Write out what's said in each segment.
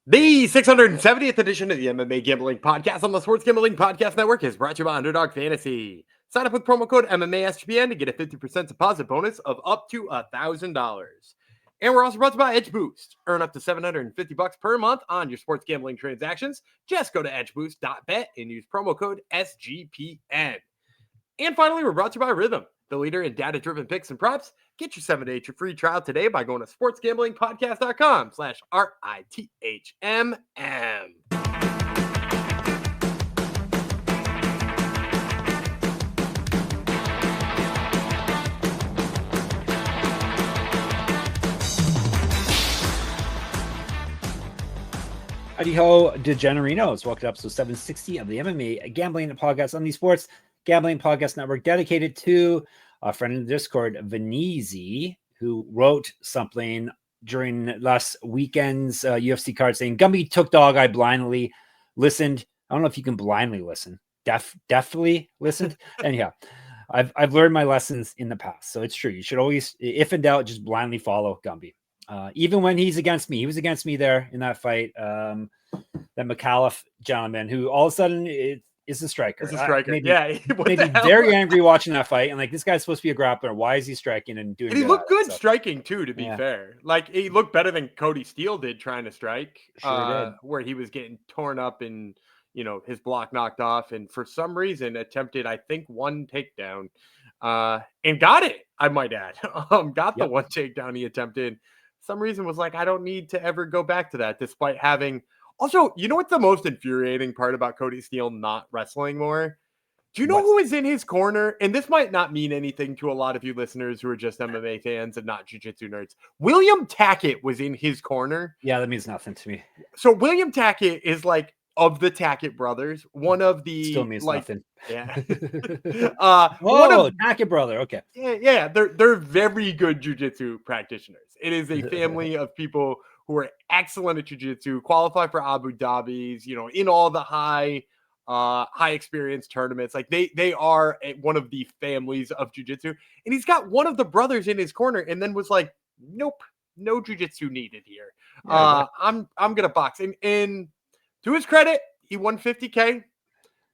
The 670th edition of the MMA Gambling Podcast on the Sports Gambling Podcast Network is brought to you by Underdog Fantasy. Sign up with promo code MMA SGPN to get a 50% deposit bonus of up to $1,000. And we're also brought to you by Edge Boost. Earn up to $750 per month on your sports gambling transactions. Just go to edgeboost.bet and use promo code SGPN. And finally, we're brought to you by Rhythm, the leader in data-driven picks and props. Get your 7-day free trial today by going to sportsgamblingpodcast.com/RITHMM. Howdy ho, degenerinos. Welcome to episode 760 of the MMA Gambling Podcast on the Sports Gambling Podcast Network, dedicated to a friend in the Discord, Venizi, who wrote something during last weekend's UFC card saying, Gumby took dog, I blindly listened. I don't know if you can blindly listen. Definitely listened. Anyhow, I've learned my lessons in the past. So it's true. You should always, if in doubt, just blindly follow Gumby. Even when he's against me, he was against me there in that fight. That McAuliffe gentleman who all of a sudden is a striker. It's a striker. Made me very angry watching that fight. And like, this guy's supposed to be a grappler. Why is he striking and doing? And he looked good striking too, to be fair. Like, he looked better than Cody Steele did trying to strike. Sure did. Where he was getting torn up and, his block knocked off, and for some reason attempted, I think, one takedown, and got it. I might add, the one takedown he attempted. Some reason was like, I don't need to ever go back to that, despite having. Also, you know what's the most infuriating part about Cody Steele not wrestling more? Do you know who is in his corner? And this might not mean anything to a lot of you listeners who are just MMA fans and not jiu-jitsu nerds. William Tackett was in his corner. Yeah, that means nothing to me. So William Tackett is like, of the Tackett brothers, one of the still means nothing. Yeah. Tackett brother. Okay. Yeah. They're very good jiu-jitsu practitioners. It is a family of people who are excellent at jiu-jitsu, qualify for Abu Dhabi's, in all the high experience tournaments. Like they are one of the families of jiu-jitsu. And he's got one of the brothers in his corner, and then was like, nope, no jiu-jitsu needed here. Yeah, I'm gonna box. And to his credit, he won $50K.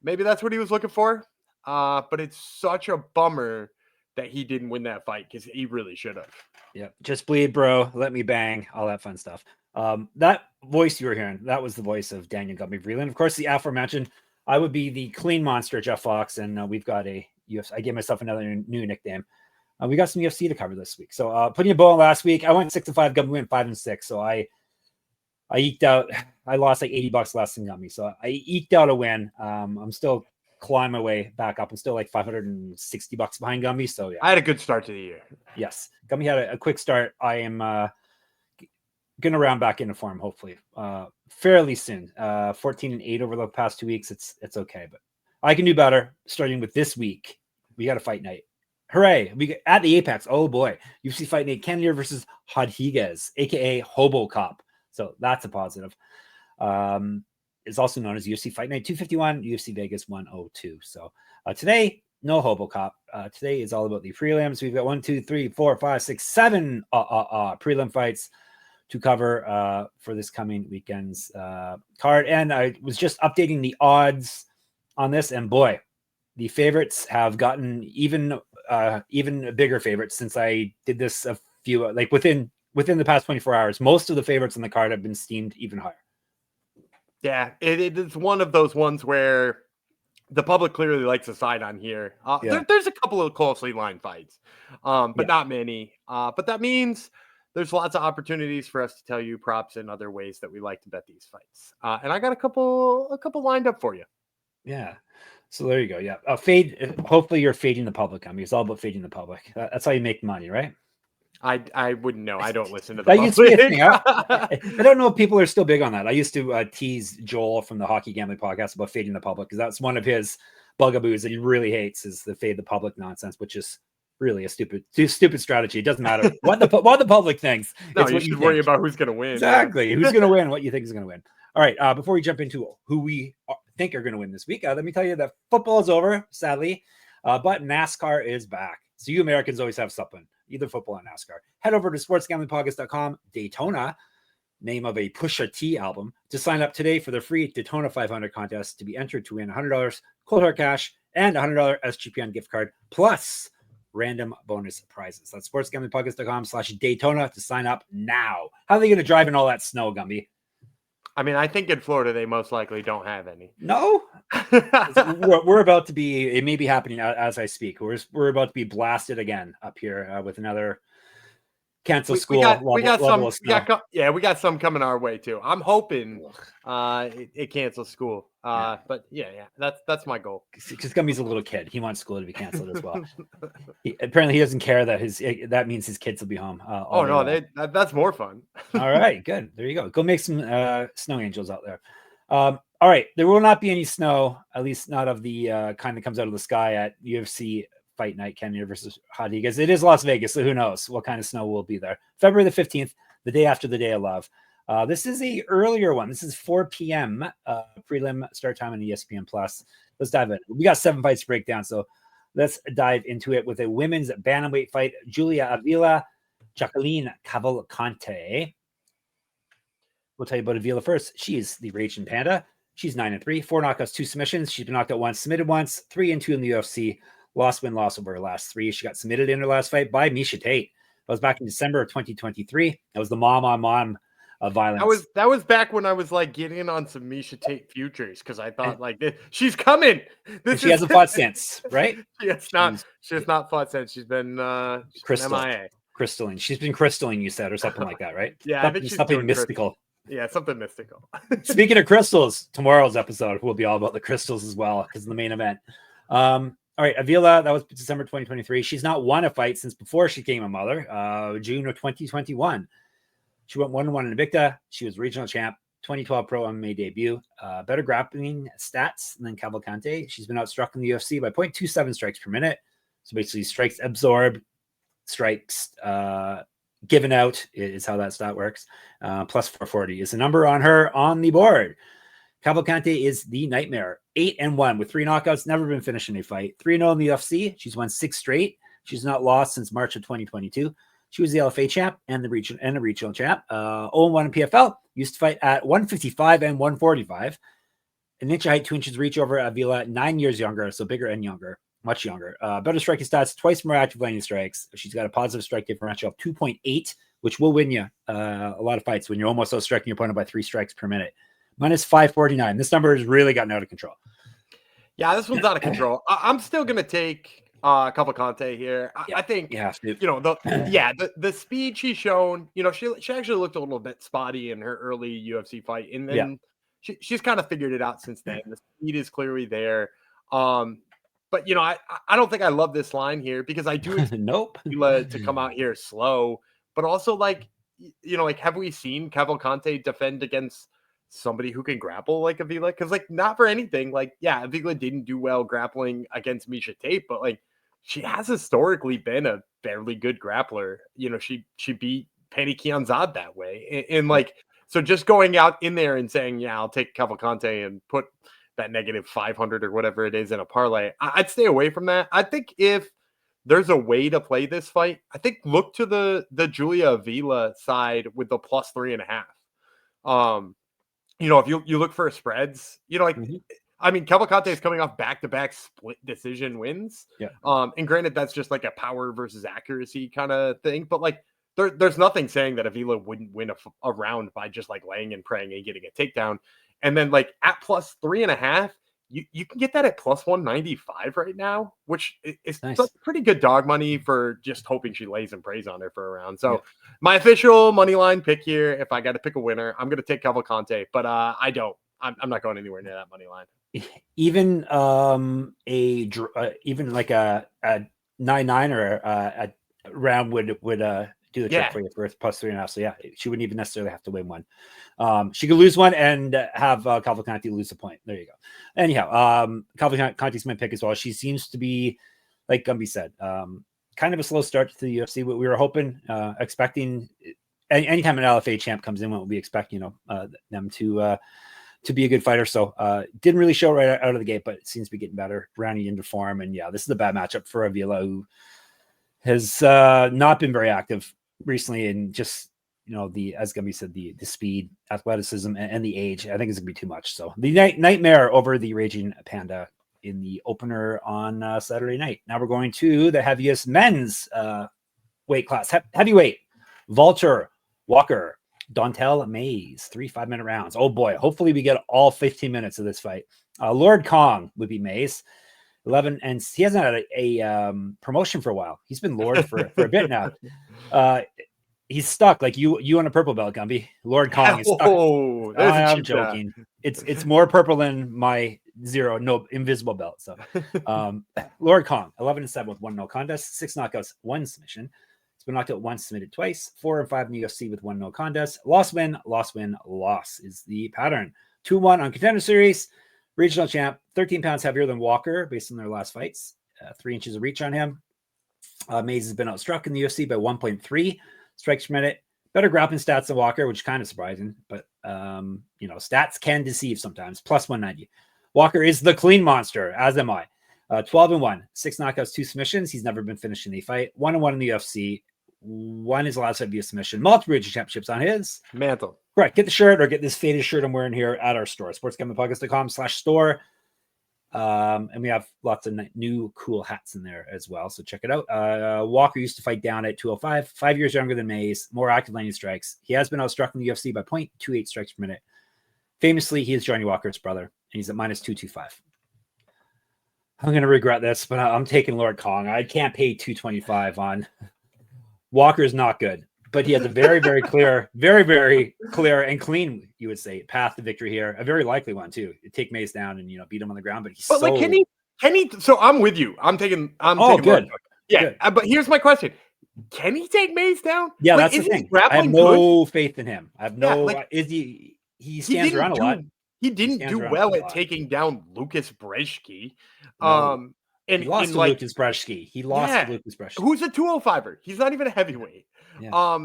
Maybe that's what he was looking for. But it's such a bummer that he didn't win that fight, because he really should have. Yeah, just bleed, bro. Let me bang. All that fun stuff. That voice you were hearing, that was the voice of Daniel Gumby Vreeland. Of course, the aforementioned, I would be the clean monster, Jeff Fox, and we've got a UFC. I gave myself another new nickname. We got some UFC to cover this week. So putting a bow on last week, I went 6-5. Gumby went 5-6. So I eked out. I lost like $80 less than Gumby. So I eked out a win. I'm still climb my way back up. I'm still like $560 behind Gumby. So yeah, I had a good start to the year. Yes, Gumby had a quick start. I am gonna round back into form hopefully fairly soon. 14-8 over the past 2 weeks. It's okay, but I can do better. Starting with this week, we got a fight night. Hooray! We get at the Apex. Oh boy, UFC Fight Night: Cannonier versus Rodriguez, aka Hobo Cop. So that's a positive. Is also known as UFC Fight Night 251, UFC Vegas 102. So today, no HoboCop. Today is all about the prelims. We've got 7 prelim fights to cover for this coming weekend's card. And I was just updating the odds on this, and boy, the favorites have gotten even bigger favorites since I did this a few, like within the past 24 hours. Most of the favorites on the card have been steamed even higher. Yeah, it is one of those ones where the public clearly likes to side on here. There's a couple of closely lined fights, but not many. But that means there's lots of opportunities for us to tell you props and other ways that we like to bet these fights. And I got a couple lined up for you. Yeah. So there you go. Yeah. Fade. Hopefully you're fading the public. I mean, it's all about fading the public. That's how you make money, right? I wouldn't know. I don't listen to the that public. Used to be a thing. I don't know if people are still big on that. I used to tease Joel from the Hockey Gambling Podcast about fading the public, because that's one of his bugaboos that he really hates, is the fade the public nonsense, which is really a stupid strategy. It doesn't matter what the public thinks. No, you should worry about who's going to win. Exactly. Yeah. Who's going to win, what you think is going to win. All right. Before we jump into who we think are going to win this week, let me tell you that football is over, sadly, but NASCAR is back. So you Americans always have something, either football or NASCAR. Head over to sportsgamblingpodcast.com, Daytona. name of a Pusha T album, to sign up today for the free Daytona 500 contest to be entered to win $100 cold hard cash and $100 SGPN gift card, plus random bonus prizes. That's sportsgamblingpodcast.com/Daytona to sign up now. How are they going to drive in all that snow, Gumby? I mean, I think in Florida, they most likely don't have any. No? we're about to be, it may be happening as I speak. We're about to be blasted again up here with another cancel school we got some coming our way too. I'm hoping it cancels school. But yeah, that's my goal. Because Gumby's a little kid, he wants school to be canceled as well. Apparently, he doesn't care that that means his kids will be home. That's more fun. All right, good. There you go. Go make some snow angels out there. All right, there will not be any snow, at least not of the kind that comes out of the sky at UFC Fight Night, Kenya versus Rodriguez. It is Las Vegas, so who knows what kind of snow will be there. February the 15th, the day after the Day of Love. This is a earlier one. This is 4 p.m. Prelim start time on ESPN Plus. Let's dive in. We got 7 fights to break down, so let's dive into it with a women's bantamweight fight. Julia Avila, Jacqueline Cavalcanti. We'll tell you about Avila first. She's the Raging Panda. She's 9-3, 4 knockouts, 2 submissions. She's been knocked out once, submitted once, 3-2 in the UFC. Loss over her last 3. She got submitted in her last fight by Miesha Tate. That was back in December of 2023. That was the mom on mom violence. That was back when I was like getting on some Miesha Tate futures because I thought she's coming. She hasn't fought since, right? She has not fought since. She's been MIA. Crystalline. She's been crystalline, you said, or something like that, right? Yeah, I think she's something mystical. Yeah, something mystical. Speaking of crystals, tomorrow's episode will be all about the crystals as well, because of the main event. All right, Avila, that was December 2023. She's not won a fight since before she became a mother, June of 2021. She went 1-1 in Invicta. She was regional champ, 2012 pro MMA debut. Better grappling stats than Cavalcanti. She's been outstruck in the UFC by 0.27 strikes per minute. So basically, strikes absorbed, strikes given out is how that stat works. Plus 440 is the number on her on the board. Cavalcanti is the nightmare. 8-1 with 3 knockouts, never been finished in a fight. 3-0 in the UFC. She's won 6 straight. She's not lost since March of 2022. She was the LFA champ and the regional champ. 0-1 in PFL. Used to fight at 155 and 145. An inch of height, 2 inches reach over Avila. 9 years younger, so bigger and younger. Much younger. Better striking stats, twice more active landing strikes. She's got a positive strike differential of 2.8, which will win you a lot of fights when you're almost outstriking your opponent by 3 strikes per minute. Minus 549. This number has really gotten out of control. Yeah, this one's out of control. I'm still going to take Cavalcanti here. I think, the speed she's shown, she actually looked a little bit spotty in her early UFC fight. And then she's kind of figured it out since then. The speed is clearly there. But, I don't think I love this line here because I do expect Avila to come out here slow. But also, have we seen Cavalcanti defend against somebody who can grapple like Avila? Because not for anything, Avila didn't do well grappling against Miesha Tate, but she has historically been a fairly good grappler. She beat Penny Kianzad that way, and so just going out in there and saying, I'll take Cavalcanti and put that negative 500 or whatever it is in a parlay, I'd stay away from that. I think if there's a way to play this fight, I think look to the Julia Avila side with the plus 3.5. If you look for spreads, Cavalcanti is coming off back-to-back split decision wins. Yeah. And granted, that's just a power versus accuracy kind of thing. But there's nothing saying that Avila wouldn't win a round by just laying and praying and getting a takedown. And then at plus 3.5, you can get that at plus 195 right now, which is nice. Pretty good dog money for just hoping she lays and prays on her for a round. So my official money line pick here, if I got to pick a winner, I'm going to take Cavalcanti, but I don't. I'm not going anywhere near that money line. Even even a 9-9 or a round would do the trick for you for plus 3.5. So she wouldn't even necessarily have to win one. She could lose one and have Cavalcanti lose a point. There you go. Anyhow, Cavalcanti's my pick as well. She seems to be, like Gumby said, kind of a slow start to the UFC. What we were hoping, expecting, anytime an LFA champ comes in, we'll be expecting them to be a good fighter. So didn't really show right out of the gate, but it seems to be getting better, rounding into form. And this is a bad matchup for Avila, who has not been very active recently, and just as Gumby said, the speed, athleticism, and the age, I think is going to be too much. So the nightmare over the Raging Panda in the opener on Saturday night. Now we're going to the heaviest men's weight class, heavyweight. Valter, Walker, Dontel, Mays, 3 5-minute rounds. Oh boy, hopefully we get all 15 minutes of this fight. Lord Kong would be Mays. 11, and he hasn't had a promotion for a while. He's been Lord for a bit now. He's stuck like you on a purple belt, Gumby. Lord Kong is stuck. Oh, I'm joking. It's more purple than my invisible belt. So Lord Kong, 11-7 with 1 no contest, 6 knockouts, 1 submission. He's been knocked out once, submitted twice, 4 and 5 in the UFC with 1 no contest. Loss, win, loss, win, loss is the pattern. 2-1 on Contender Series. Regional champ, 13 pounds heavier than Walker based on their last fights. 3 inches of reach on him. Mays has been outstruck in the UFC by 1.3 strikes per minute. Better grappling stats than Walker, which is kind of surprising, but stats can deceive sometimes. Plus 190. Walker is the clean monster, as am I. 12-1, 6 knockouts, 2 submissions. He's never been finished in a fight. 1-1 in the UFC. 1 is allowed to be a submission. Multiple regional championships on his mantle. Right. Get the shirt or get this faded shirt I'm wearing here at our store, sportsgamblingpodcast.com/store. And we have lots of new cool hats in there as well. So check it out. Walker used to fight down at 205, 5 years younger than Mays, more active landing strikes. He has been outstruck in the UFC by 0.28 strikes per minute. Famously, he is Johnny Walker's brother, and he's at minus 225. I'm going to regret this, but I'm taking Lord Kong. I can't pay 225 on Walker's not good. But he has a very, very clear, very, very clear and clean, you would say, path to victory here. A very likely one too. Take Mays down and beat him on the ground. But can he? So I'm with you. I'm taking. Good. Yeah, good. But here's my question: can he take Mays down? Yeah, that's the thing. I have no faith in him. I have no. Is he? He stands around a lot. He didn't do well at taking down Lucas Brzeski. He lost to Lucas Brzeski. Who's a 205er? He's not even a heavyweight. Yeah.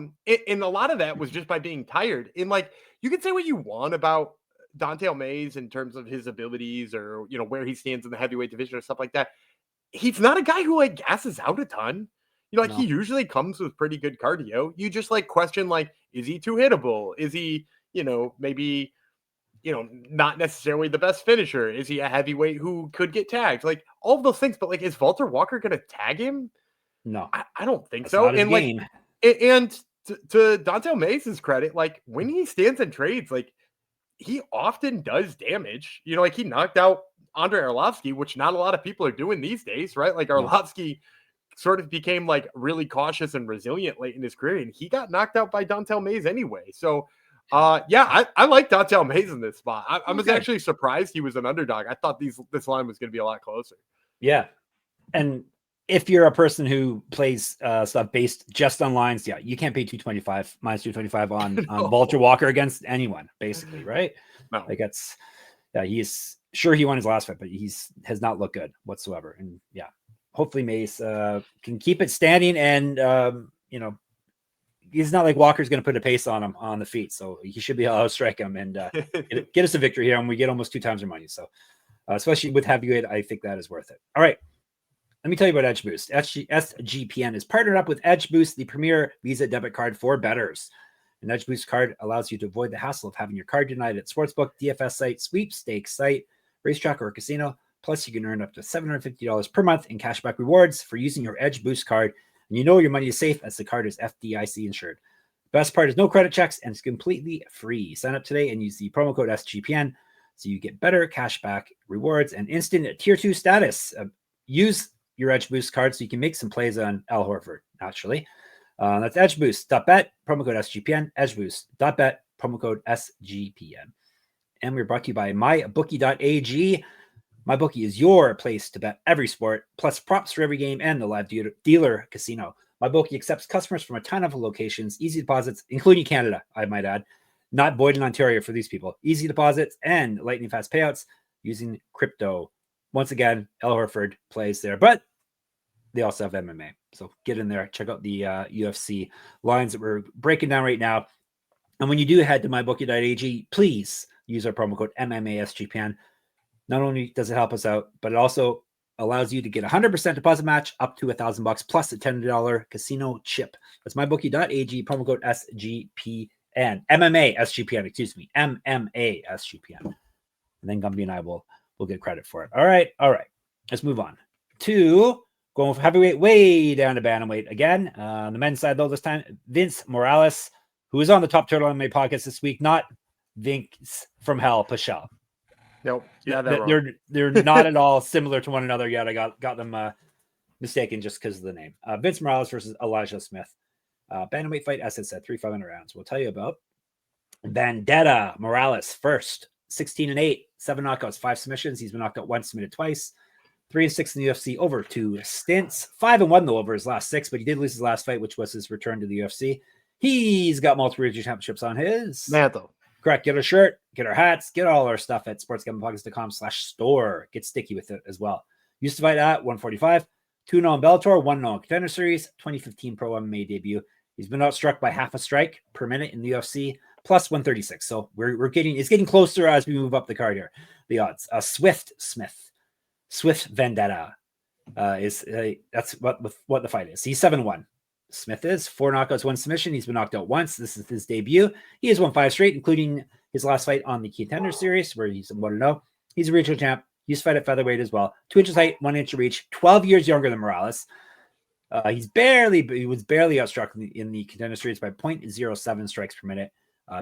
And a lot of that was just by being tired. And you can say what you want about Dontel Mays in terms of his abilities or where he stands in the heavyweight division or stuff like that. He's not a guy who gasses out a ton. He usually comes with pretty good cardio. You just question is he too hittable? Is he maybe not necessarily the best finisher? Is he a heavyweight who could get tagged? All of those things. But is Valter Walker going to tag him? No, I don't think That's so. not his And game. And to Dontel Mays' credit, when he stands and trades, he often does damage. He knocked out Andrei Arlovsky, which not a lot of people are doing these days, right? Arlovsky sort of became really cautious and resilient late in his career, and he got knocked out by Dontel Mays anyway. So, I like Dontel Mays in this spot. I was actually surprised he was an underdog. I thought this line was going to be a lot closer. Yeah, and if you're a person who plays stuff based just on lines, you can't pay minus 225 on Valter Walker against anyone, basically, right? No. He's sure he won his last fight, but has not looked good whatsoever. And hopefully Mace can keep it standing, and he's not like Walker's going to put a pace on him on the feet, so he should be able to strike him and get us a victory here, and we get almost 2 times our money. So especially with heavyweight, I think that is worth it. All right. Let me tell you about Edge Boost. SGPN is partnered up with Edge Boost, the premier Visa debit card for bettors. An Edge Boost card allows you to avoid the hassle of having your card denied at sportsbook, DFS site, sweepstakes site, racetrack, or casino. Plus, you can earn up to $750 per month in cashback rewards for using your Edge Boost card. And your money is safe as the card is FDIC insured. Best part is no credit checks and it's completely free. Sign up today and use the promo code SGPN so you get better cashback rewards and instant tier 2 status. Use your Edge Boost card so you can make some plays on Al Horford, naturally. That's edgeboost.bet, promo code SGPN, edgeboost.bet, promo code SGPN. And we're brought to you by mybookie.ag. MyBookie is your place to bet every sport, plus props for every game and the live dealer casino. MyBookie accepts customers from a ton of locations, easy deposits, including Canada, I might add. Not Boyd in Ontario for these people. Easy deposits and lightning fast payouts using crypto. Once again, Al Horford plays there, but they also have MMA. So get in there, check out the UFC lines that we're breaking down right now. And when you do head to mybookie.ag, please use our promo code MMASGPN. Not only does it help us out, but it also allows you to get 100% deposit match up to $1,000 plus a $10 casino chip. That's mybookie.ag, promo code SGPN. MMA SGPN, excuse me. MMA SGPN. And then Gumby and I will get credit for it. All right. Let's move on to going from heavyweight way down to bantamweight again. On the men's side, though, this time, Vince Morales, who is on the Top Turtle MMA podcast this week, not Vince from Hell Pichel. Nope. Yeah, they're not at all similar to one another yet. I got them mistaken just because of the name. Vince Morales versus Elijah Smith. Bantamweight fight, as I said, 3 500 rounds. We'll tell you about Vendetta Morales first, 16-8, 7 knockouts, 5 submissions. He's been knocked out once, submitted twice. 3-6 in the UFC over 2 stints. 5-1 though over his last 6, but he did lose his last fight, which was his return to the UFC. He's got multiple regional championships on his mantle. Correct. Get our shirt, get our hats, get all our stuff at sportsgamblingpockets.com/store. Get sticky with it as well. Used to fight at 145, 2-0 in Bellator, 1-0 in Contender Series, 2015 Pro MMA debut. He's been outstruck by half a strike per minute in the UFC, plus 136. So it's getting closer as we move up the card here. The odds. Swift Vendetta that's what the fight is. He's 7-1. Smith is 4 knockouts, 1 submission. He's been knocked out once. This is his debut. He has won 5 straight, including his last fight on the Contender Series, where he's 1-0. He's a regional champ. He used to fight at featherweight as well. 2 inches height, 1 inch reach. 12 years younger than Morales. He was barely outstruck in the Contender Series by 0.07 strikes per minute.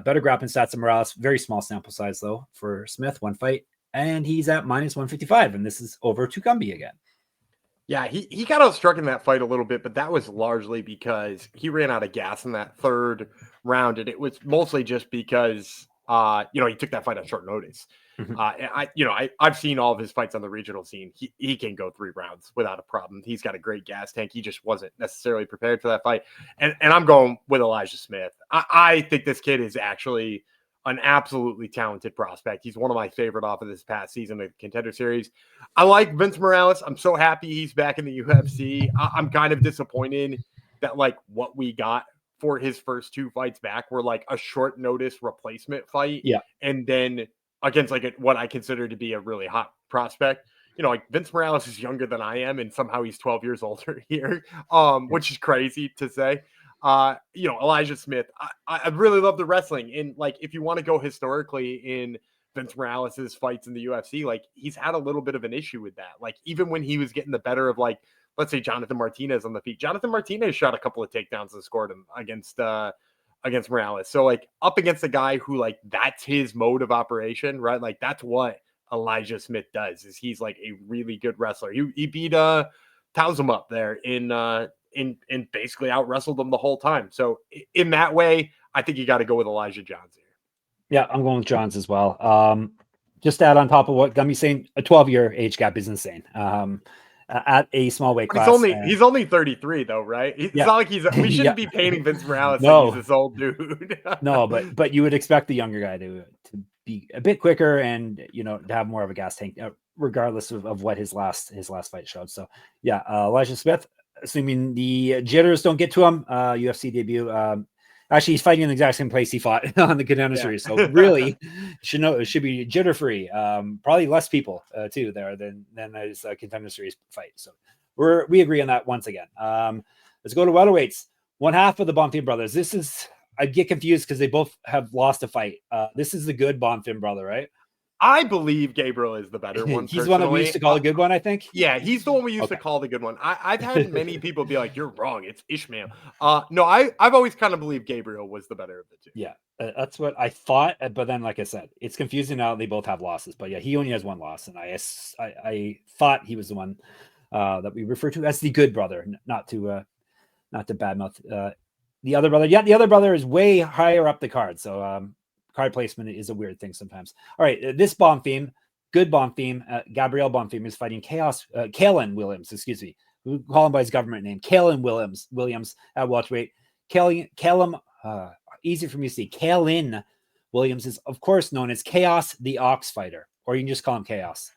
Better grappling stats than Morales. Very small sample size though for Smith. 1 fight, and he's at -155, and this is over to Gumby again. Yeah, he got outstruck in that fight a little bit, but that was largely because he ran out of gas in that 3rd round, and it was mostly just because he took that fight on short notice. Mm-hmm. I've seen all of his fights on the regional scene. He can go 3 rounds without a problem. He's got a great gas tank. He just wasn't necessarily prepared for that fight. And I'm going with Elijah Smith. I think this kid is actually an absolutely talented prospect. He's one of my favorite off of this past season of the Contender Series. I like Vince Morales. I'm so happy he's back in the UFC. I'm kind of disappointed that what we got for his first 2 fights back were a short notice replacement fight. Yeah. And then against what I consider to be a really hot prospect. Vince Morales is younger than I am, and somehow he's 12 years older here, which is crazy to say. Elijah Smith, I really love the wrestling. And if you want to go historically in Vince Morales's fights in the UFC, he's had a little bit of an issue with that. Even when he was getting the better of let's say Jonathan Martinez on the feet, Jonathan Martinez shot a couple of takedowns and scored him against Morales. So up against a guy who that's his mode of operation, right? That's what Elijah Smith does, is he's a really good wrestler. He beat Tausum up there in basically out wrestled them the whole time. So in that way, I think you got to go with Elijah Johns here. Yeah, I'm going with Johns as well. Just to add on top of what Gummy's saying, a 12-year age gap is insane. At a small weight class. He's only 33 though, right? It's not like we shouldn't be painting Vince Morales like he's this old dude. No, but you would expect the younger guy to be a bit quicker and to have more of a gas tank, regardless of what his last fight showed. So yeah, Elijah Smith, assuming the jitters don't get to him, UFC debut. Actually, he's fighting in the exact same place he fought on the Contender Series. So really, it should be jitter free. Probably less people too there than his Contender Series fight. So we agree on that once again. Let's go to welterweights. One half of the Bonfim brothers. I get confused because they both have lost a fight. This is the good Bonfim brother, right? I believe Gabriel is the better one. He's one that we used to call the good one, I think. Yeah, he's the one we used to call the good one. I've had many people be like, "You're wrong. It's Ishmael." No, I've always kind of believed Gabriel was the better of the two. Yeah, that's what I thought. But then, like I said, it's confusing now. They both have losses. But yeah, he only has 1 loss, and I thought he was the one that we refer to as the good brother, not to badmouth the other brother. Yeah, the other brother is way higher up the card. So card placement is a weird thing sometimes. All right, this Bonfim, good Bonfim, Gabriel Bonfim is fighting Kalen Williams, excuse me. We call him by his government name, Kalen Williams at welterweight. Kalen, easy for me to say. Kalen Williams is, of course, known as Khaos the Ox Fighter, or you can just call him Khaos.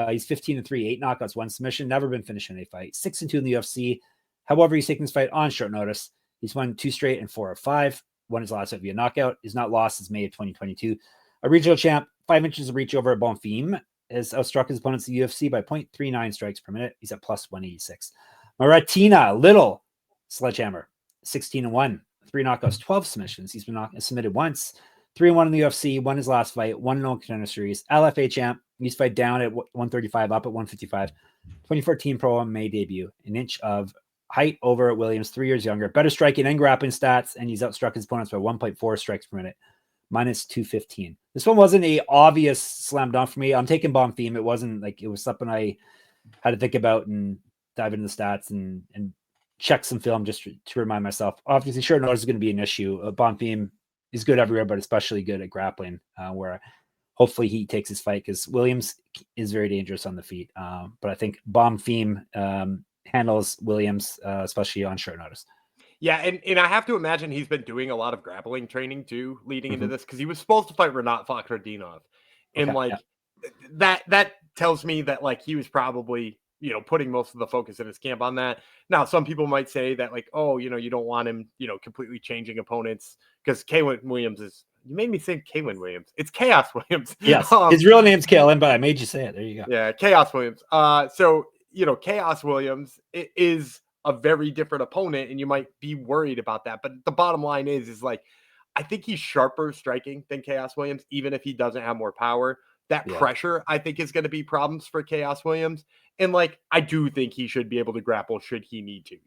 He's 15-3, 8 knockouts, 1 submission, never been finished in a fight, 6-2 in the UFC. However, he's taking this fight on short notice. He's won 2 straight and 4 of 5. Won his last fight via knockout. Is not lost since May of 2022. A regional champ, 5 inches of reach over at Bonfim. has outstruck his opponents in the UFC by 0.39 strikes per minute. He's at plus 186. Maratina, little sledgehammer, 16-1, 3 knockouts, 12 submissions. He's been submitted once, 3-1 in the UFC, won his last fight, 1-0 contender series, LFA champ. He's fight down at 135, up at 155. 2014 Pro MMA debut, an inch of height over Williams, 3 years younger, better striking and grappling stats, and he's outstruck his opponents by 1.4 strikes per minute, minus 215. This one wasn't a obvious slam dunk for me. I'm taking Bonfim. It wasn't like it was something I had to think about and dive into the stats and check some film just to remind myself. Obviously, short notice is going to be an issue. Bonfim is good everywhere, but especially good at grappling, where hopefully he takes his fight because Williams is very dangerous on the feet. But I think Bonfim handles Williams, especially on short notice. Yeah, and I have to imagine he's been doing a lot of grappling training too, leading into this, because he was supposed to fight Renat Fakhretdinov, and that tells me that like he was probably putting most of the focus in his camp on that. Now, some people might say that like, oh, you don't want him completely changing opponents because Kalen Williams is. You made me say Kalen Williams. It's Khaos Williams. Yes, his real name's Kalen, but I made you say it. There you go. Yeah, Khaos Williams. So Khaos Williams is a very different opponent, and you might be worried about that. But the bottom line is like, I think he's sharper striking than Khaos Williams, even if he doesn't have more power. That pressure, I think, is going to be problems for Khaos Williams. And like, I do think he should be able to grapple should he need to.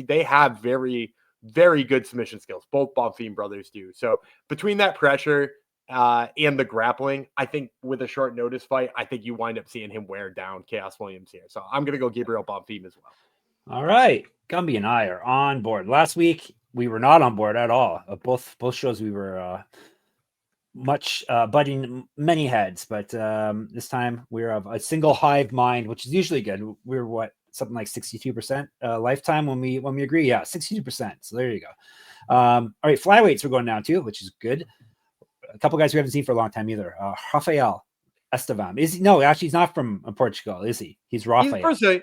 They have very, very good submission skills. Both Bonfim brothers do. So between that pressure and the grappling, I think with a short notice fight, I think you wind up seeing him wear down Khaos Williams here. So I'm going to go Gabriel Bonfim as well. All right. Gumby and I are on board. Last week, we were not on board at all. Both shows we were much butting many heads, but this time we're of a single hive mind, which is usually good. We're something like 62% lifetime when we agree. Yeah, 62%. So there you go. All right, flyweights we're going down to, which is good. A couple guys we haven't seen for a long time either. Rafael Estevam. He's not from Portugal, is he? He's Rafael.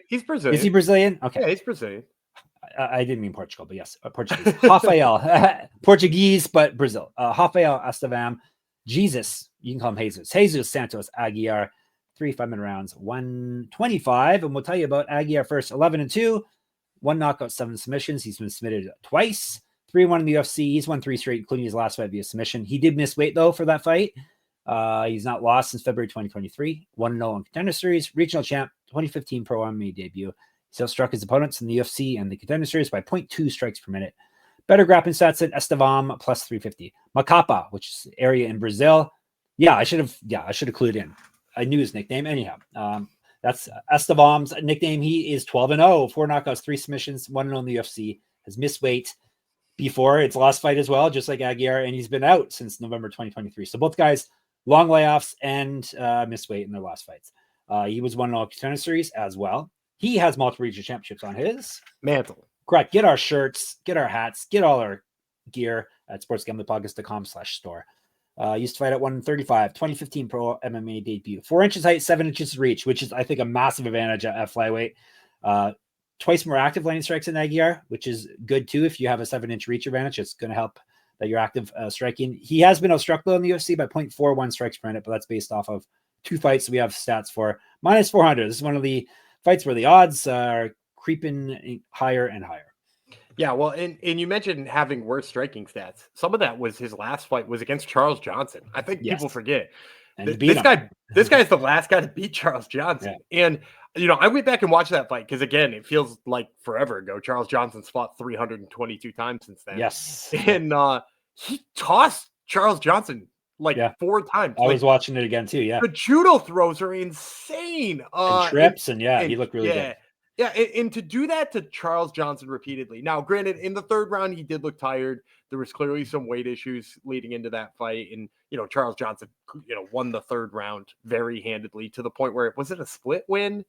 He's Brazilian. Is he Brazilian? Okay. Yeah, he's Brazilian. I didn't mean Portugal, but yes, Portuguese. Rafael, Portuguese, but Brazil. Rafael Estevam. Jesus, you can call him Jesus Santos Aguilar. 3 5-minute rounds, 125. And we'll tell you about Aguilar first. 11-2, 1 knockout, 7 submissions. He's been submitted twice. 3-1 in the UFC. He's won 3 straight, including his last fight via submission. He did miss weight though for that fight. He's not lost since February 2023. 1-0 in contender series, regional champ, 2015 Pro MMA debut. He's outstruck his opponents in the UFC and the contender series by 0.2 strikes per minute. Better grappling stats than Estevam, plus 350. Macapa, which is an area in Brazil. I should have clued in. I knew his nickname. Anyhow, that's Estevam's nickname. He is 12-0, 4 knockouts, 3 submissions, 1-0 in the UFC. Has missed weight before its last fight as well, just like Aguilar, and he's been out since November 2023. So both guys, long layoffs and missed weight in their last fights. He was 1-0 contender series as well. He has multiple regional championships on his mantle. Correct. Get our shirts, get our hats, get all our gear at sportsgamblingpodcast.com/store. Used to fight at 135, 2015 Pro MMA debut. 4 inches height, 7 inches reach, which is, I think, a massive advantage at flyweight. Twice more active landing strikes in Aguilar, which is good too. If you have a 7-inch reach advantage, it's going to help that you're active striking. He has been outstruck though in the UFC by 0.41 strikes per minute, but that's based off of 2 fights we have stats for. Minus 400. This is one of the fights where the odds are creeping higher and higher. Yeah, well, and you mentioned having worse striking stats. Some of that was his last fight was against Charles Johnson. I think people forget. This guy is the last guy to beat Charles Johnson. Yeah. And, I went back and watched that fight because, again, it feels like forever ago. Charles Johnson's fought 322 times since then. Yes. And he tossed Charles Johnson 4 times. I was watching it again too, yeah. The judo throws are insane. And trips, and he looked really good. Yeah, and to do that to Charles Johnson repeatedly. Now, granted, in the 3rd round, he did look tired. There was clearly some weight issues leading into that fight. And, Charles Johnson, won the 3rd round very handedly to the point where, was it a split win?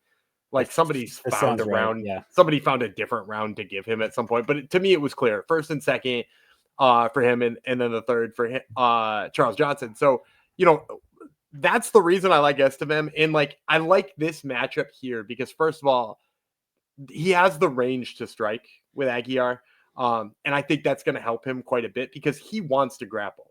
Like somebody found a round. Yeah. Somebody found a different round to give him at some point. But to me, it was clear. 1st and 2nd for him, and then the 3rd for him, Charles Johnson. So, that's the reason I like Estevam. And, I like this matchup here because, first of all, he has the range to strike with Aguilar. And I think that's going to help him quite a bit because he wants to grapple.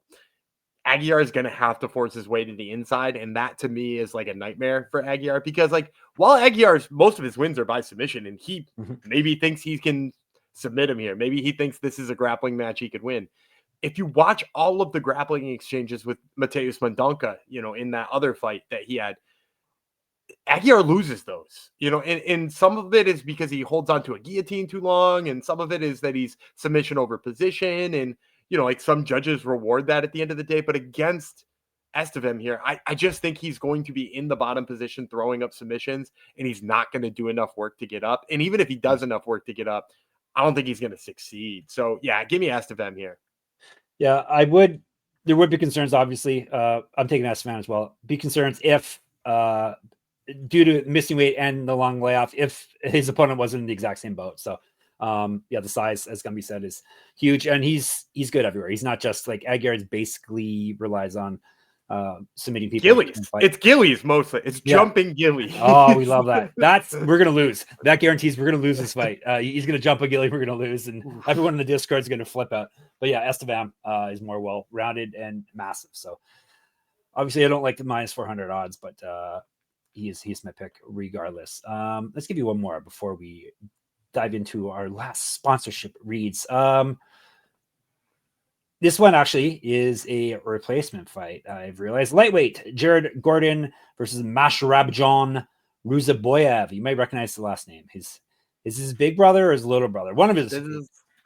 Aguilar is going to have to force his way to the inside. And that to me is like a nightmare for Aguilar, because like while Aguilar's most of his wins are by submission, and he maybe thinks he can submit him here. Maybe he thinks this is a grappling match he could win. If you watch all of the grappling exchanges with Mateus Mendonça, in that other fight that he had, Aguilar loses those, and some of it is because he holds on to a guillotine too long. And some of it is that he's submission over position. And, like some judges reward that at the end of the day. But against Estevam here, I just think he's going to be in the bottom position throwing up submissions, and he's not going to do enough work to get up. And even if he does enough work to get up, I don't think he's going to succeed. So yeah, give me Estevam here. Yeah, there would be concerns, obviously. I'm taking Estevam as well. Be concerns if due to missing weight and the long layoff, if his opponent wasn't in the exact same boat. So the size, as Gumby said, is huge, and he's good everywhere. He's not just like Aguilar basically relies on submitting people. Gillies. It's Gillies mostly. It's jumping Gillies. Oh, we love that. We're gonna lose. That guarantees we're gonna lose this fight. He's gonna jump a Gilly, we're gonna lose, and everyone in the Discord is gonna flip out. But yeah, Estevam is more well-rounded and massive. So obviously I don't like the minus 400 odds, but he's my pick regardless. Let's give you one more before we dive into our last sponsorship reads. This one actually is a replacement fight. I've realized lightweight Jared Gordon versus Mashrabjon Ruziboev. You might recognize the last name. Is his big brother or his little brother? One of his.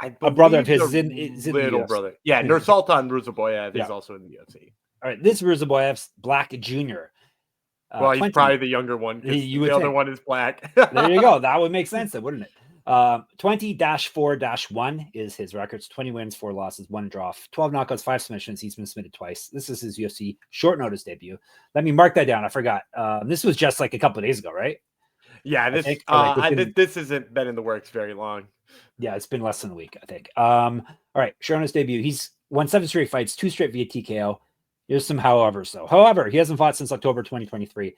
A brother of his is in little brother. Yeah, Nursultan Ruziboev is also in the UFC. All right, this Ruziboev's black junior. Well, he's probably the younger one. The other one is black. There you go. That would make sense, then, wouldn't it? 20-4-1 is his records. 20 wins, 4 losses, 1 draw, 12 knockouts, 5 submissions. He's been submitted twice. This is his UFC short notice debut. Let me mark that down. I forgot. This was just like a couple of days ago, right? Yeah, this hasn't been in the works very long. Yeah, it's been less than a week, I think. All right, short notice debut. He's won 7 straight fights, 2 straight via TKO. There's some howevers, though. However, he hasn't fought since October 2023.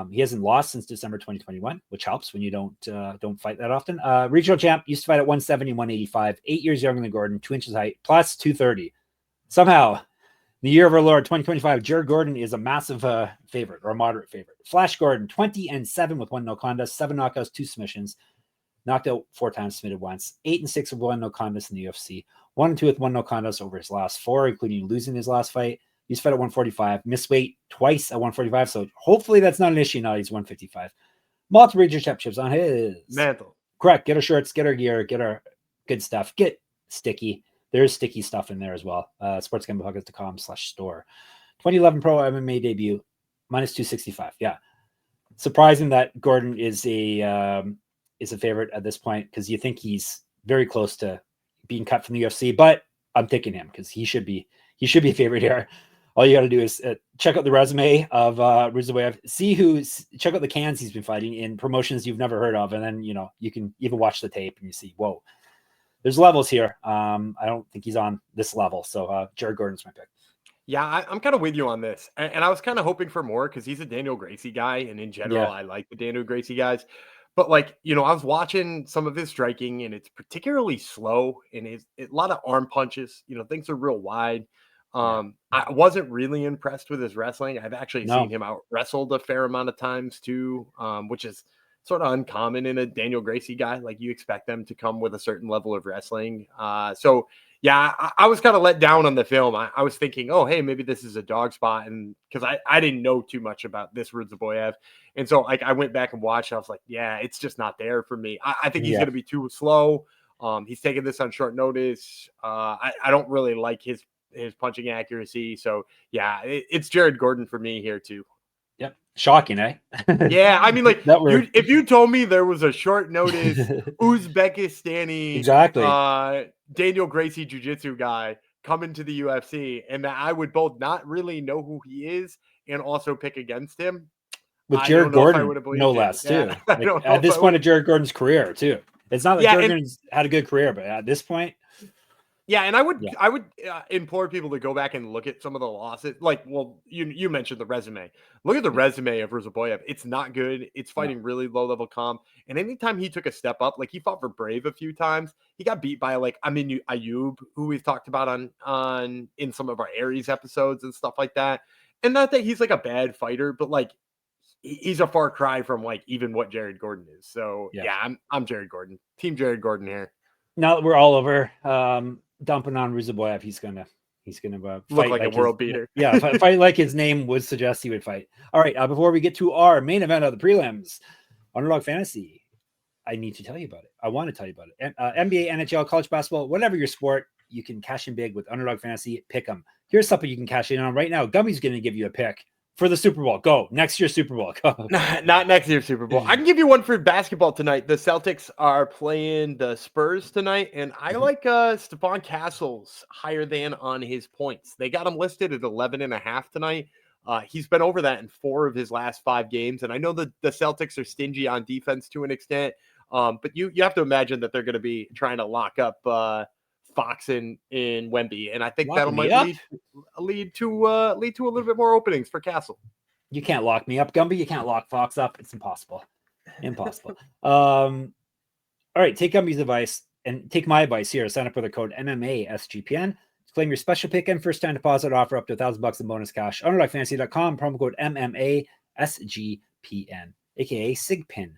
He hasn't lost since December 2021, which helps when you don't fight that often. Regional champ, used to fight at 170, 185, 8 years younger than Gordon, 2 inches height, plus 230. Somehow, the year of our Lord 2025, Jared Gordon is a massive favorite or a moderate favorite. Flash Gordon, 20-7 with 1 no contest, 7 knockouts, 2 submissions, knocked out 4 times, submitted once, 8-6 with 1 no contest in the UFC, 1-2 with 1 no contest over his last 4, including losing his last fight. He's fought at 145, missed weight twice at 145. So hopefully that's not an issue now. He's 155. Multiple regional championships on his mantle. Correct. Get our shirts, get our gear, get our good stuff. Get sticky. There's sticky stuff in there as well. sportsgamblehawkers.com/store. 2011 pro MMA debut, minus 265. Yeah. Surprising that Gordon is a favorite at this point, because you think he's very close to being cut from the UFC, but I'm picking him because he should be a favorite here. All you got to do is check out the resume of Ruziboev, check out the cans he's been fighting in promotions you've never heard of. And then, you can even watch the tape and you see, whoa, there's levels here. I don't think he's on this level. So Jared Gordon's my pick. Yeah, I'm kind of with you on this. And I was kind of hoping for more because he's a Daniel Gracie guy. And in general, I like the Daniel Gracie guys. But I was watching some of his striking, and it's particularly slow, and it's a lot of arm punches. Things are real wide. I wasn't really impressed with his wrestling. I've actually seen him out wrestled a fair amount of times too, which is sort of uncommon in a Daniel Gracie guy. Like, you expect them to come with a certain level of wrestling. So yeah, I was kind of let down on the film. I was thinking, oh, hey, maybe this is a dog spot. And because I didn't know too much about this Ruziboev. And so I went back and watched. And I was like, yeah, it's just not there for me. I think he's going to be too slow. He's taking this on short notice. I don't really like his punching accuracy. So yeah, it's Jared Gordon for me here too. Yep. Shocking, eh? Yeah. I mean, if you told me there was a short notice Uzbekistani Daniel Gracie jiu-jitsu guy coming to the UFC, and that I would both not really know who he is and also pick against him. With Jared Gordon, no less, too. At this point of Jared Gordon's career, too. It's not like Jared Gordon's had a good career, but at this point, Yeah, and I would implore people to go back and look at some of the losses. Like, well, you mentioned the resume. Look at the resume of Ruziboev. It's not good. It's fighting really low level comp. And anytime he took a step up, like he fought for Brave a few times, he got beat by like Ayub, who we've talked about on in some of our Aries episodes and stuff like that. And not that he's like a bad fighter, but like he's a far cry from like even what Jared Gordon is. So yeah, I'm Jared Gordon. Team Jared Gordon here. Now that we're all over dumping on Ruziboev, he's gonna look like a world beater. Yeah, fight like his name would suggest he would fight. All right, before we get to our main event of the prelims, Underdog Fantasy, I need to tell you about it. I want to tell you about it. NBA, NHL, college basketball, whatever your sport, you can cash in big with Underdog Fantasy. Pick them. Here's something you can cash in on right now. Gumby's going to give you a pick for the Super Bowl. Go. Next year's Super Bowl. Go. Not next year's Super Bowl. I can give you one for basketball tonight. The Celtics are playing the Spurs tonight, and I like Stephon Castle's higher than on his points. They got him listed at 11.5 tonight. He's been over that in 4 of his last 5 games, and I know that the Celtics are stingy on defense to an extent, but you have to imagine that they're going to be trying to lock up Fox in Wemby, and I think that'll might lead to a little bit more openings for Castle. You can't lock me up, Gumby. You can't lock Fox up. It's impossible. All right, take Gumby's advice and take my advice here. Sign up with the code MMA SGPN. Claim your special pick and first time deposit offer up to $1,000 in bonus cash. UnderdogFantasy.com, promo code MMA SGPN, aka SIGPIN.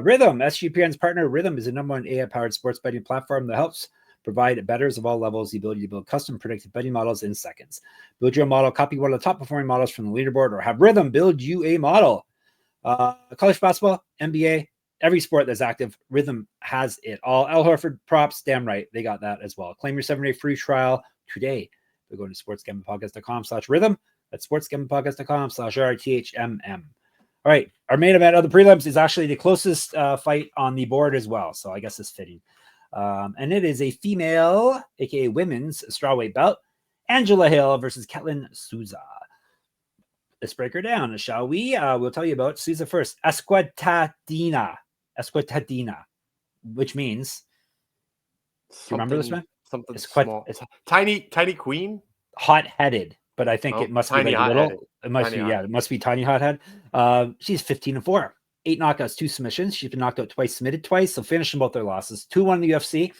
Rhythm, SGPN's partner. Rhythm is a #1 AI-powered sports betting platform that helps provide bettors of all levels the ability to build custom predictive betting models in seconds. Build your model, copy one of the top performing models from the leaderboard, or have Rhythm build you a model. College basketball, NBA, every sport that's active, Rhythm has it all. Al Horford props, damn right, they got that as well. Claim your 7-day free trial today. We're going to sportsgamblingpodcast.com/rhythm. That's sportsgamblingpodcast.com/RTHMM. All right, our main event of the prelims is actually the closest fight on the board as well, so I guess it's fitting. And it is a female, aka women's strawweight bout. Angela Hill versus Ketlen Souza. Let's break her down, shall we? We'll tell you about Souza first. Esquetadina, which means, do you remember this one? Something small. Tiny queen? Hot-headed, but I think it must be like little. It must be tiny hothead. She's 15-4. 8 knockouts, 2 submissions. She's been knocked out twice, submitted twice, so finishing both their losses. 2-1 in the UFC.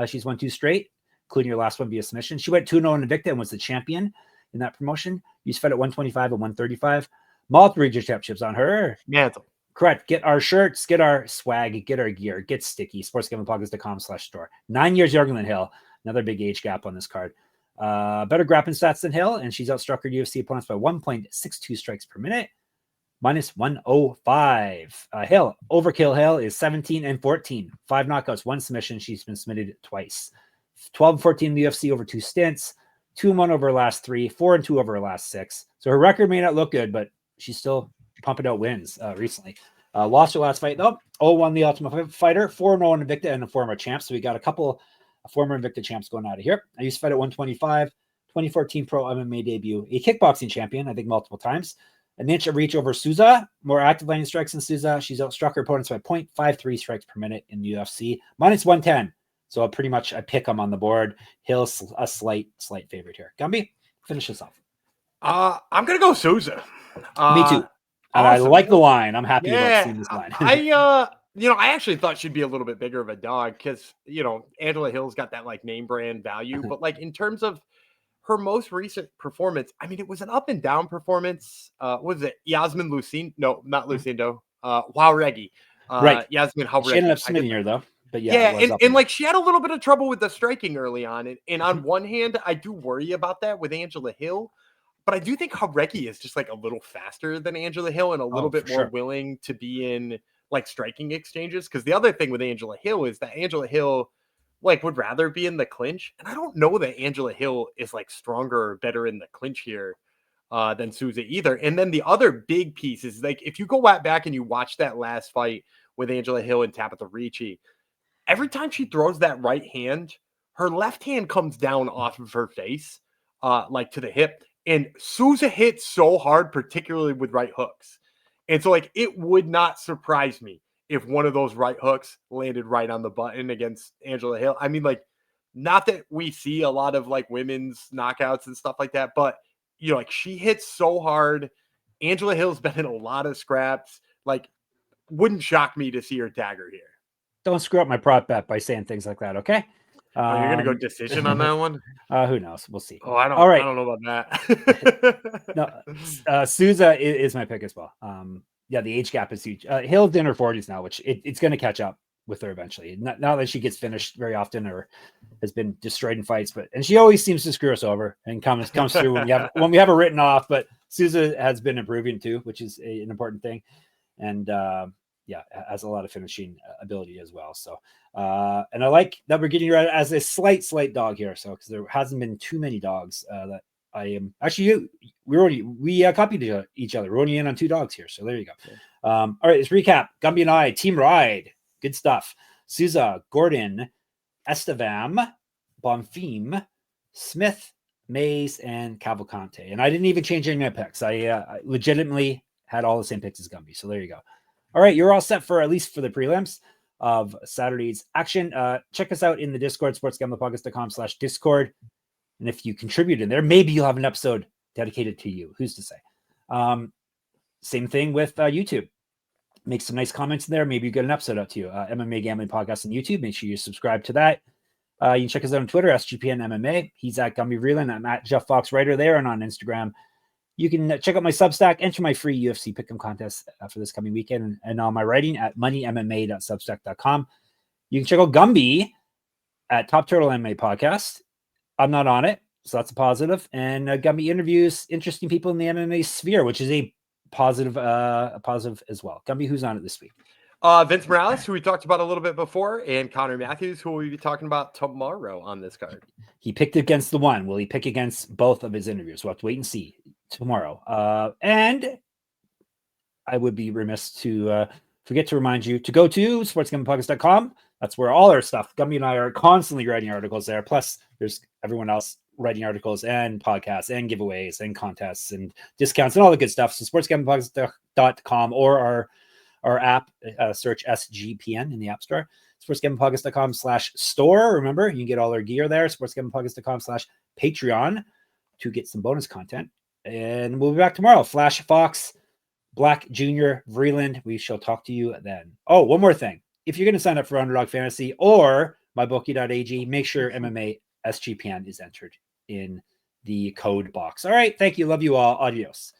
She's won 2 straight, including your last one via submission. She went 2-0 in Invicta and was the champion in that promotion. You fed at 125 and 135. Multiple region championships on her. Mantle. Correct. Get our shirts, get our swag, get our gear, get sticky. sportsgamblingpodcast.com/store. 9 years younger than Hill. Another big age gap on this card. Better grappling stats than Hill, and she's outstruck her UFC opponents by 1.62 strikes per minute. Minus 105. Hill, overkill Hill is 17-14. 5 knockouts, 1 submission. She's been submitted twice. 12-14 in the UFC over 2 stints. 2-1 over her last 3. 4-2 over her last 6. So her record may not look good, but she's still pumping out wins recently. Lost her last fight, though. 0-1 the Ultimate Fighter. 4-0 in Invicta and a former champ. So we got a couple former Invicta champs going out of here. I used to fight at 125. 2014 Pro MMA debut. A kickboxing champion, I think multiple times. An inch of reach over Souza. More active landing strikes than Souza. She's outstruck her opponents by 0.53 strikes per minute in the UFC. Minus 110. So pretty much I pick them on the board. Hill's a slight favorite here. Gumby, finish this off. I'm going to go Souza. Me too. And awesome. I like the line. I'm happy about seeing this line. I actually thought she'd be a little bit bigger of a dog because, Angela Hill's got that like name brand value. But like in terms of her most recent performance, I mean, it was an up and down performance. What was it? Yasmin Lucindo? No, not Lucindo. Wawregi. Right. Yasmin Wawregi. She ended up submitting her though. But and like she had a little bit of trouble with the striking early on. And on one hand, I do worry about that with Angela Hill. But I do think Wawregi is just like a little faster than Angela Hill and a little bit more willing to be in like striking exchanges. Because the other thing with Angela Hill is that Angela Hill like would rather be in the clinch. And I don't know that Angela Hill is like stronger or better in the clinch here than Souza either. And then the other big piece is like, if you go back and you watch that last fight with Angela Hill and Tabitha Ricci, every time she throws that right hand, her left hand comes down off of her face, like to the hip. And Souza hits so hard, particularly with right hooks. And so like, it would not surprise me if one of those right hooks landed right on the button against Angela Hill. I mean, like not that we see a lot of like women's knockouts and stuff like that, but you know, like she hits so hard. Angela Hill's been in a lot of scraps. Like, wouldn't shock me to see her tag her here. Don't screw up my prop bet by saying things like that, okay? Oh, you're gonna go decision on that one? Who knows? We'll see. Oh, I don't know about that. No, Souza is my pick as well. Yeah, the age gap is huge. Hill's in her 40s now, which it's going to catch up with her eventually. Not that she gets finished very often or has been destroyed in fights, and she always seems to screw us over and comes through when we have her written off. But Souza has been improving too, which is an important thing, and has a lot of finishing ability as well. So, and I like that we're getting her as a slight dog here. So, because there hasn't been too many dogs that I am actually, we copied each other. We're only in on 2 dogs here. So there you go. Okay. All right, let's recap. Gumby and I, team ride. Good stuff. Souza, Gordon, Estevam, Bonfim, Smith, Mays, and Cavalcanti. And I didn't even change any of my picks. I legitimately had all the same picks as Gumby. So there you go. All right, you're all set for at least for the prelims of Saturday's action. Check us out in the Discord, sportsgamblingpodcast.com/Discord. And if you contribute in there, maybe you'll have an episode dedicated to you. Who's to say? Same thing with YouTube. Make some nice comments in there. Maybe you get an episode out to you. MMA Gambling Podcast on YouTube. Make sure you subscribe to that. You can check us out on Twitter, SGPN MMA. He's at Gumby Vreeland. I'm at Jeff Fox Writer there and on Instagram. You can check out my Substack, enter my free UFC Pick'em contest for this coming weekend, and all my writing at moneymma.substack.com. You can check out Gumby at Top Turtle MMA Podcast. I'm not on it, so that's a positive. And Gumby interviews interesting people in the MMA sphere, which is a positive as well. Gumby, who's on it this week? Vince Morales, who we talked about a little bit before, and Connor Matthews, who we'll be talking about tomorrow on this card. He picked against the one. Will he pick against both of his interviews? We'll have to wait and see tomorrow. And I would be remiss to forget to remind you to go to sportsgamblingpodcast.com. That's where all our stuff. Gumby and I are constantly writing articles there. Plus, there's everyone else writing articles and podcasts and giveaways and contests and discounts and all the good stuff. So sportsgamblingpodcast.com or our app, search SGPN in the App Store. sportsgamblingpodcast.com/store. Remember, you can get all our gear there. sportsgamblingpodcast.com/Patreon to get some bonus content. And we'll be back tomorrow. Flash Fox, Black Jr., Vreeland. We shall talk to you then. Oh, one more thing. If you're going to sign up for Underdog Fantasy or mybookie.ag, make sure MMA SGPN is entered in the code box. All right. Thank you. Love you all. Adios.